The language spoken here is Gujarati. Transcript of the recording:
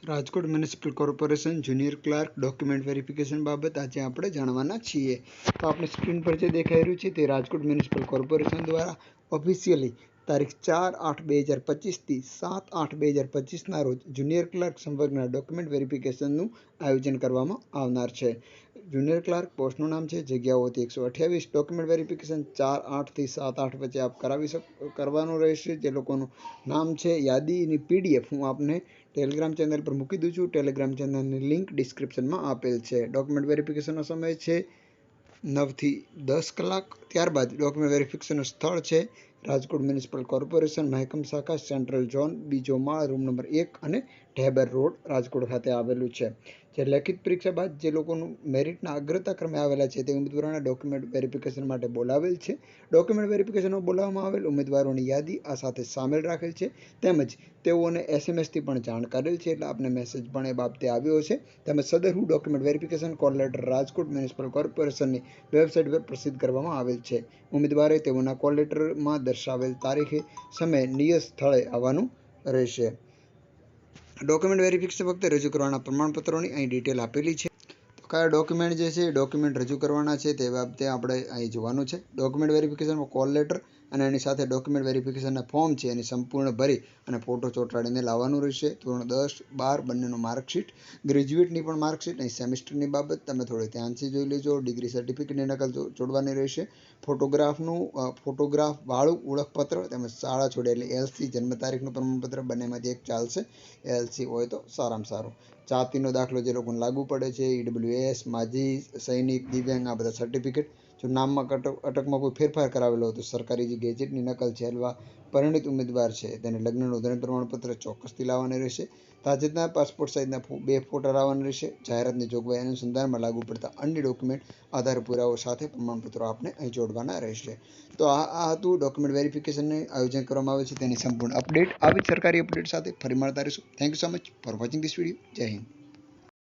Rajkot municipal corporation junior clerk document verification બાબત આજે આપણે જાણવાના છીએ. તો આપણે સ્ક્રીન પર જે દેખાઈ રહ્યું છે તે રાજકોટ મ્યુનિસિપલ કોર્પોરેશન દ્વારા ઓફિશિયલી તારીખ 4/8/2025 થી 7/8/2025 રોજ જુનિયર ક્લાર્ક સંવર્ગના ડોક્યુમેન્ટ વેરિફિકેશનનું આયોજન કરવામાં આવનાર છે. જુનિયર ક્લાર્ક પોસ્ટનું નામ છે, જગ્યાઓથી 128. ડોક્યુમેન્ટ વેરિફિકેશન 4/8 થી 7/8 વચ્ચે આપ કરવાનું રહેશે. જે લોકોનું નામ છે, યાદીની PDF હું આપને ટેલિગ્રામ ચેનલ પર મૂકી દઉં છું. ટેલિગ્રામ ચેનલની લિંક ડિસ્ક્રિપ્શનમાં આપેલ છે. ડોક્યુમેન્ટ વેરિફિકેશનનો સમય છે 9 થી 10 કલાક. ત્યારબાદ ડોક્યુમેન્ટ વેરિફિકેશનનું સ્થળ છે રાજકોટ મ્યુનિસિપલ કોર્પોરેશન મહેકમ શાખા સેન્ટ્રલ ઝોન, બીજો માળ, રૂમ નંબર 1 અને ઢેબર રોડ, રાજકોટ ખાતે આવેલું છે. જે લેખિત પરીક્ષા બાદ જે લોકોનું મેરિટના અગ્રતા ક્રમે આવેલા છે તે ઉમેદવારોના ડોક્યુમેન્ટ વેરિફિકેશન માટે બોલાવેલ છે. ડોક્યુમેન્ટ વેરિફિકેશનમાં બોલાવવામાં આવેલ ઉમેદવારોની યાદી આ સાથે સામેલ રાખેલ છે. તેમજ તેઓને SMS થી પણ જાણ કરેલ છે, એટલે આપને મેસેજ પણ એ બાબતે આવ્યો છે. તેમજ સદરનું document verification call letter Rajkot municipal કોર્પોરેશનની વેબસાઇટ પર પ્રસિદ્ધ કરવામાં આવેલ છે. ઉમેદવારે તેઓના કોલ લેટરમાં દર્શાવેલ તારીખે, સમયે, નિયત સ્થળે આવવાનું રહેશે. ડોક્યુમેન્ટ વેરિફિકેશન વખતે રજૂ કરવાના પ્રમાણપત્રોની અહીં ડિટેલ આપેલી છે. તો કયા ડોક્યુમેન્ટ જે છે ડોક્યુમેન્ટ રજૂ કરવાના છે તે બાબતે આપણે અહીં જોવાનું છે. ડોક્યુમેન્ટ વેરિફિકેશનમાં કોલ લેટર અને એની સાથે ડોક્યુમેન્ટ વેરિફિકેશનના ફોર્મ છે એની સંપૂર્ણ ભરી અને ફોટો ચોંટાડીને લાવવાનું રહેશે. ધોરણ 10, 12 બંનેનું માર્કશીટ, ગ્રેજ્યુએટની પણ માર્કશીટ, અહીં સેમિસ્ટરની બાબત તમે થોડી ધ્યાનથી જોઈ લેજો. ડિગ્રી સર્ટિફિકેટની નકલ જોડવાની રહેશે. ફોટોગ્રાફવાળું ઓળખપત્ર તેમજ શાળા છોડે એટલે LC, જન્મ તારીખનું પ્રમાણપત્ર બંનેમાંથી એક ચાલશે. LC હોય તો સારામાં સારું. જાતિનો દાખલો જે લોકોને લાગુ પડે છે, EWS, માજી, સૈનિક, દિવ્યાંગ, આ બધા સર્ટિફિકેટ. જો નામમાં અટકમાં કોઈ ફેરફાર કરાવેલો હોય તો સરકારી જે ગેજેટની નકલ છે, અથવા પરિણીત ઉમેદવાર છે તેને લગ્ન નોંધણી પ્રમાણપત્ર ચોક્કસથી લાવવાની રહેશે. તાજેતરના પાસપોર્ટ સાઇઝના 2 ફોટા લાવવાના રહેશે. જાહેરાતની જોગવાઈ અનુસંધાનમાં લાગુ પડતા અન્ય ડોક્યુમેન્ટ, આધાર પુરાવો સાથે પ્રમાણપત્રો આપને અહીં જોડવાના રહેશે. તો આ હતું ડોક્યુમેન્ટ વેરિફિકેશનનું આયોજન કરવામાં આવે છે તેની સંપૂર્ણ અપડેટ. આવી સરકારી અપડેટ સાથે ફરી મળતા રહીશું. Thank you so much for watching this video. જય હિન્દ.